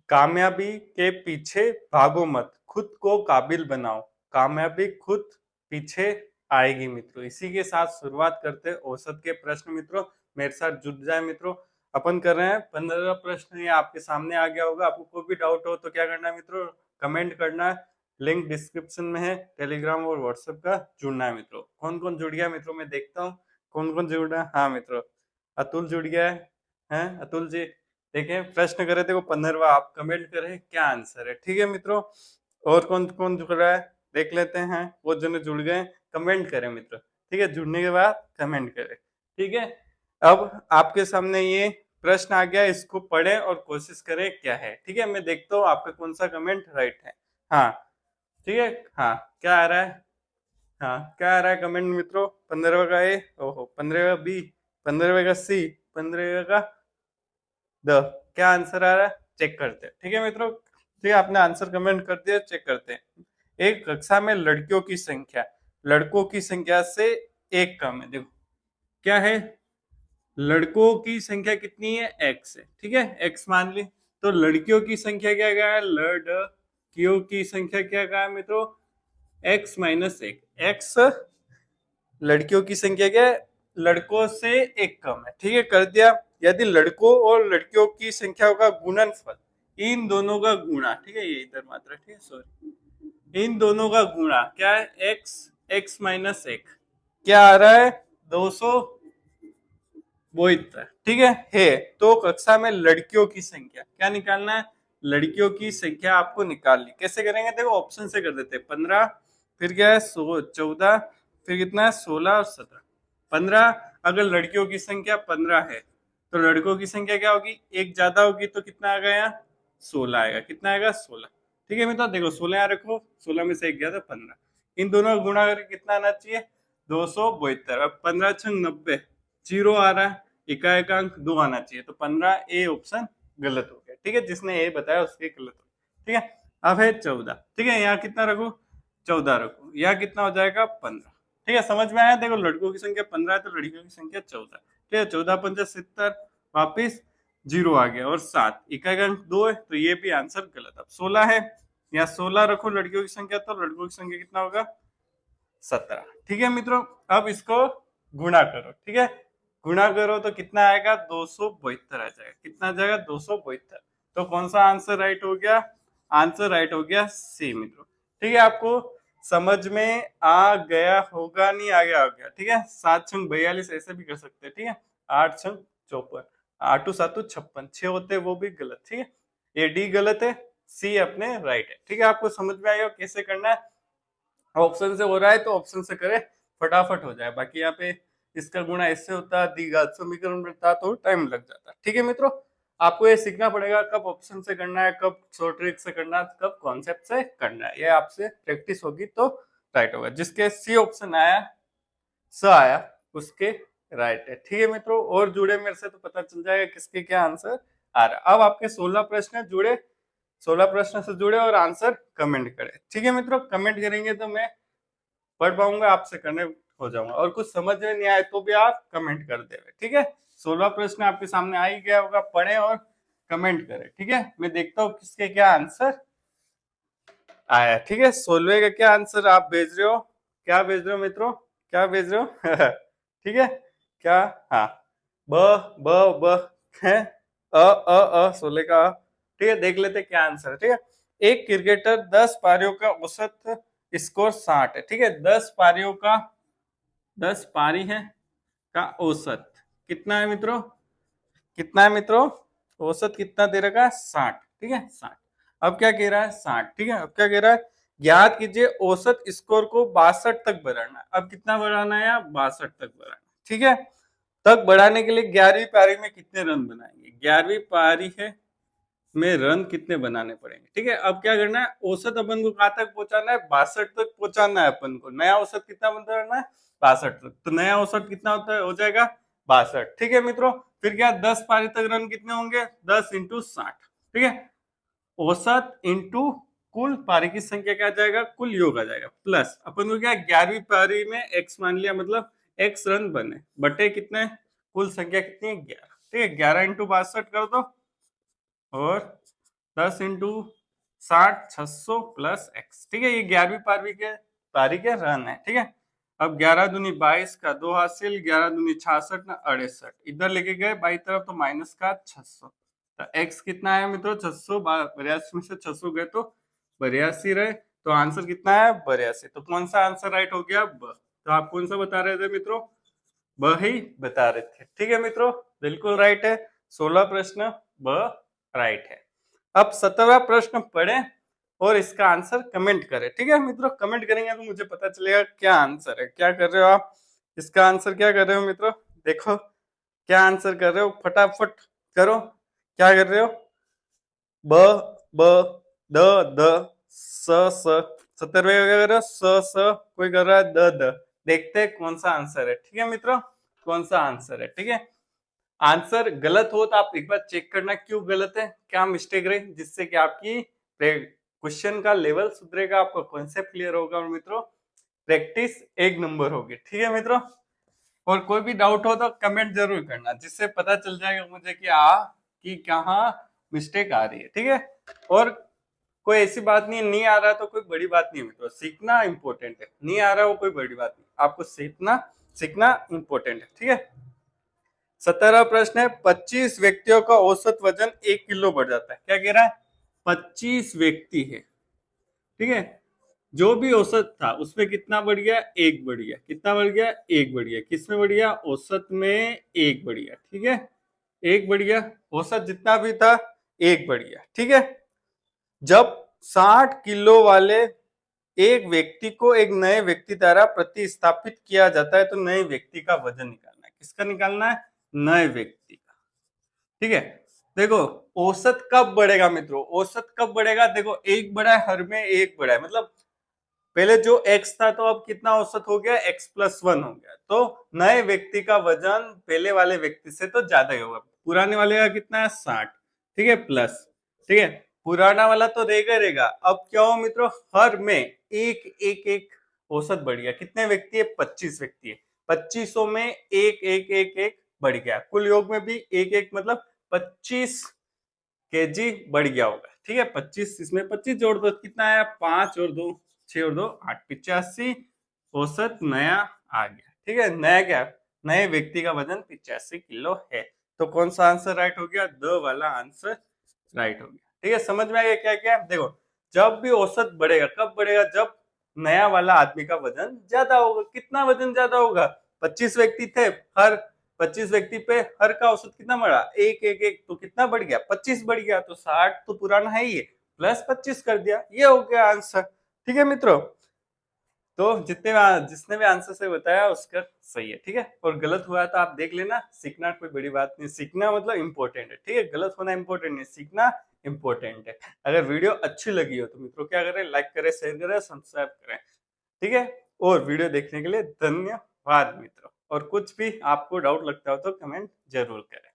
कामयाबी के पीछे भागो मत, खुद को काबिल बनाओ, कामयाबी खुद पीछे आएगी मित्रों। इसी के साथ शुरुआत करते हैं औसत के प्रश्न मित्रों। मेरे साथ जुड़ जाए मित्रों। अपन कर रहे हैं 15 प्रश्न, ये आपके सामने आ गया होगा। आपको कोई भी डाउट हो तो क्या करना है मित्रों, कमेंट करना है। लिंक डिस्क्रिप्शन में है, टेलीग्राम और व्हाट्सएप का जुड़ना है मित्रों। कौन कौन जुड़ गया मित्रों, मैं देखता हूँ कौन कौन जुड़ रहा है। हाँ मित्रों, अतुल जुड़ गया है अतुल जी। देखें प्रश्न करे थे वो 15वां, आप कमेंट करें क्या आंसर है। ठीक है मित्रों, और कौन कौन जुड़ रहा है देख लेते हैं। वो जने जुड़ गए कमेंट करें मित्रों। ठीक है, जुड़ने के बाद कमेंट करें। ठीक है, अब आपके सामने ये प्रश्न आ गया, इसको पढ़ें और कोशिश करें क्या है। ठीक है, मैं देखता हूँ आपका कौन सा कमेंट राइट है। हाँ ठीक है, हाँ क्या आ रहा है, हाँ क्या आ रहा है कमेंट मित्रों। 15 का ए, ओहो 15 का बी, 15 का सी, 15 का द, क्या आंसर आ रहा है चेक करते हैं। ठीक है मित्रों, ठीक है आपने आंसर कमेंट कर दिया, चेक करते हैं। एक कक्षा में लड़कियों की संख्या लड़कों की संख्या से एक कम है। देखो क्या है, लड़कों की संख्या कितनी है, एक्स है। ठीक है, एक्स मान ली। तो लड़कियों की संख्या क्या है, लड़कियों की संख्या क्या है मित्रों, एक्स माइनस एक। एक्स लड़कियों की संख्या क्या है, लड़कों से एक कम है। ठीक है, कर दिया। यदि लड़कों और लड़कियों की संख्या का गुणनफल, इन दोनों का गुणा, ठीक है ये इधर मात्रा, ठीक है सॉरी, इन दोनों का गुणा क्या है, एक्स, एक्स माइनस एक, क्या आ रहा है 272। ठीक है। तो कक्षा में लड़कियों की संख्या क्या निकालना है, लड़कियों की संख्या आपको निकालनी। कैसे करेंगे, देखो ऑप्शन से कर देते हैं। 15, फिर क्या है 14, फिर कितना है 16 और 17। 15, अगर लड़कियों की संख्या 15 है तो लड़कों की संख्या क्या होगी, एक ज्यादा होगी तो कितना आ गया, 16 आएगा। कितना आएगा 16। ठीक है मित्रों, देखो 16 यहाँ रखो, 16 में से एक गया था 15। इन दोनों का गुणा करके कितना आना चाहिए, 272। अब 15 छंग 90, जीरो आ रहा है, इका एकांक 2 आना चाहिए। तो 15 ए ऑप्शन गलत हो गया। ठीक है, जिसने ए बताया उसके गलत हो गया। ठीक है, अब है 14। ठीक है, यहाँ कितना रखू, 14 रखू, यहाँ कितना हो जाएगा 15। ठीक है, समझ में आया। देखो लड़कों की संख्या 15 है तो लड़कियों की संख्या 14। ठीक है, 14 पंजा 70, वापिस जीरो आ गया, और 7 इकाई अंक 2 है तो ये भी आंसर गलत। अब 16 है, यहाँ 16 रखो लड़कियों की संख्या, तो लड़कों की संख्या कितना होगा 17। ठीक है मित्रों, अब इसको गुणा करो। ठीक है, गुणा करो तो कितना आएगा 272 आ जाएगा। कितना आ जाएगा 272। तो कौन सा आंसर राइट हो गया, आंसर राइट हो गया सी मित्रों। ठीक है, आपको समझ में आ गया होगा, नहीं आ गया हो गया। ठीक है, 7 छंग 42 ऐसे भी कर सकते हैं। ठीक है, 8 छंग 54, 8 7 56, 6 होते हैं वो भी गलत। ठीक है, ए डी गलत है, सी अपने राइट है। ठीक है, आपको समझ में आएगा कैसे करना है। ऑप्शन से हो रहा है तो ऑप्शन से करें, फटाफट हो जाए। बाकी यहाँ पे इसका गुणा इससे होता, द्विघात समीकरण बनता तो टाइम लग जाता। ठीक है मित्रों, आपको ये सीखना पड़ेगा कब ऑप्शन से करना है, कब शॉर्ट ट्रिक से करना है, कब कॉन्सेप्ट से करना है। ये आपसे प्रैक्टिस होगी तो राइट होगा। जिसके सी ऑप्शन आया, स आया, उसके राइट है। ठीक है मित्रों, और जुड़े मेरे से तो पता चल जाएगा किसके क्या आंसर आ रहा है। अब आपके 16 प्रश्न जुड़े, 16 प्रश्न से जुड़े और आंसर कमेंट करें। ठीक है मित्रों, कमेंट करेंगे तो मैं पढ़ पाऊंगा, आपसे करने हो जाऊंगा। और कुछ समझ में नहीं आए तो भी आप कमेंट कर देवे। ठीक है, 16 प्रश्न आपके सामने आ ही गया होगा, पढ़े और कमेंट करें। ठीक है, मैं देखता हूँ किसके क्या आंसर आया। ठीक है, 16 का क्या आंसर आप भेज रहे हो, क्या भेज रहे हो मित्रों, क्या भेज रहे हो ठीक है, क्या, हाँ ब ब है, 16 का अ। ठीक है, देख लेते क्या आंसर है। ठीक है, एक क्रिकेटर 10 पारियों का औसत स्कोर 60 है। ठीक है, 10 पारियों का, 10 पारी है का औसत कितना है मित्रों, कितना है मित्रों, औसत कितना दे रखा है 60। ठीक है 60। अब क्या कह रहा है 60। ठीक है, अब क्या कह रहा है, ज्ञात कीजिए औसत स्कोर को 62 तक बढ़ाना है। अब कितना बढ़ाना है, 62 तक बढ़ाना। ठीक है, तक बढ़ाने के लिए 11वीं पारी में कितने रन बनाएंगे, 11वीं पारी है में रन कितने बनाने पड़ेंगे। ठीक है, अब क्या करना है, औसत अपन को कहां तक पहुंचाना है, 62 तक पहुंचाना है अपन को। नया औसत कितना बनाना है, 62 तक। तो नया औसत कितना होता है, हो जाएगा 62। ठीक है मित्रों, फिर क्या 10 पारी तक रन कितने होंगे, 10 इंटू 60। ठीक है, औसत इंटू कुल पारी की संख्या क्या आ जाएगा, कुल योग आ जाएगा, प्लस अपन को क्या 11वीं पारी में एक्स मान लिया, मतलब एक्स रन बने, बटे कितने, कुल संख्या कितनी है 11। ठीक है, 11 इंटू 62 कर दो और 10 इंटू 60 600 प्लस x, ठीक है। ये 11वीं पारी के रन है, ठीक है। अब 11 दूनी 22 का 2 हासिल, 11 दूनी 66 ना 68, इधर लेके गए बाई तरफ तो माइनस का 600, तो x कितना है मित्रों 600, 82 में से 600 गए तो 82 रहे, तो आंसर कितना है 82। तो कौन सा आंसर राइट हो गया ब। तो आप कौन सा बता रहे थे मित्रों, ब ही बता रहे थे, ठीक है मित्रों, बिल्कुल राइट है। 16 प्रश्न ब राइट है। अब 17वां प्रश्न पढ़े और इसका आंसर कमेंट करें, ठीक है मित्रों। कमेंट करेंगे तो मुझे पता चलेगा क्या आंसर है। क्या कर रहे हो आप, इसका आंसर क्या कर रहे हो मित्रों, देखो क्या आंसर कर रहे हो, फटाफट करो। क्या कर रहे हो, ब ब द द स 70वें क्या कर रहे हो, स कोई कर रहा है द। देखते हैं कौन सा आंसर है, ठीक है मित्रों, कौन सा आंसर है, ठीक है। आंसर गलत हो तो आप एक बार चेक करना क्यों गलत है, क्या मिस्टेक रही, जिससे कि आपकी क्वेश्चन का लेवल सुधरेगा, आपका कॉन्सेप्ट क्लियर होगा और मित्रों प्रैक्टिस एक नंबर होगी, ठीक है मित्रों। और कोई भी डाउट हो तो कमेंट जरूर करना, जिससे पता चल जाएगा मुझे कि कहाँ मिस्टेक आ रही है, ठीक है। और कोई ऐसी बात नहीं आ रहा तो कोई बड़ी बात नहीं है मित्रों, सीखना इंपॉर्टेंट है, नहीं आ रहा वो कोई बड़ी बात नहीं, आपको सीखना इंपॉर्टेंट है, ठीक है। 17वां प्रश्न है, 25 व्यक्तियों का औसत वजन 1 किलो बढ़ जाता है। क्या कह रहा है, 25 व्यक्ति है, ठीक है, जो भी औसत था उसमें कितना बढ़ गया, एक बढ़ गया, कितना बढ़ गया, एक बढ़ गया, किसमें बढ़ गया, औसत में एक बढ़ गया, ठीक है, एक बढ़ गया, औसत जितना भी था एक बढ़ गया, ठीक है। जब 60 किलो वाले एक व्यक्ति को एक नए व्यक्ति द्वारा प्रतिस्थापित किया जाता है तो नए व्यक्ति का वजन निकालना है। किसका निकालना है, नए व्यक्ति का, ठीक है। देखो औसत कब बढ़ेगा मित्रों, औसत कब बढ़ेगा, देखो एक बढ़ा है, हर में एक बढ़ा है, मतलब पहले जो x था तो अब कितना औसत हो गया, x+1 हो गया, तो नए व्यक्ति का वजन पहले वाले व्यक्ति से तो ज्यादा ही होगा। पुराने वाले का कितना है 60, ठीक है, प्लस, ठीक है, पुराना वाला तो रहेगा। अब क्या हो मित्रों, हर में एक एक एक औसत बढ़ गया, कितने व्यक्ति है, 25 व्यक्ति है, 2500 में एक एक एक एक बढ़ गया, कुल योग में भी एक एक मतलब 25 केजी बढ़ गया होगा, ठीक है। 25 इसमें 25 जोड़ दो कितना आया, 5 और 2 6 और 2 8, 85 औसत नया आ गया, ठीक है। नया क्या, नए व्यक्ति का वजन 85 किलो है, तो कौन सा आंसर राइट हो गया, द वाला आंसर राइट हो गया, ठीक है। समझ में आ गया क्या क्या, देखो जब भी औसत बढ़ेगा कब बढ़ेगा, जब नया वाला आदमी का वजन ज्यादा होगा। कितना वजन ज्यादा होगा, 25 व्यक्ति थे, हर 25 व्यक्ति पे हर का औसत कितना बढ़ा, एक एक एक, तो कितना बढ़ गया, 25 बढ़ गया, तो 60 तो पुराना है ही, प्लस 25 कर दिया, ये हो गया आंसर, ठीक है मित्रों। तो जिसने भी आंसर से बताया उसका सही है, ठीक है। और गलत हुआ तो आप देख लेना, सीखना कोई बड़ी बात नहीं, सीखना मतलब इंपॉर्टेंट है, ठीक है, गलत होना इंपॉर्टेंट नहीं, सीखना इंपॉर्टेंट है। अगर वीडियो अच्छी लगी हो तो मित्रों क्या करें, लाइक करें, शेयर करें, सब्सक्राइब करें, ठीक है। और वीडियो देखने के लिए धन्यवाद मित्रों, और कुछ भी आपको डाउट लगता हो तो कमेंट जरूर करें।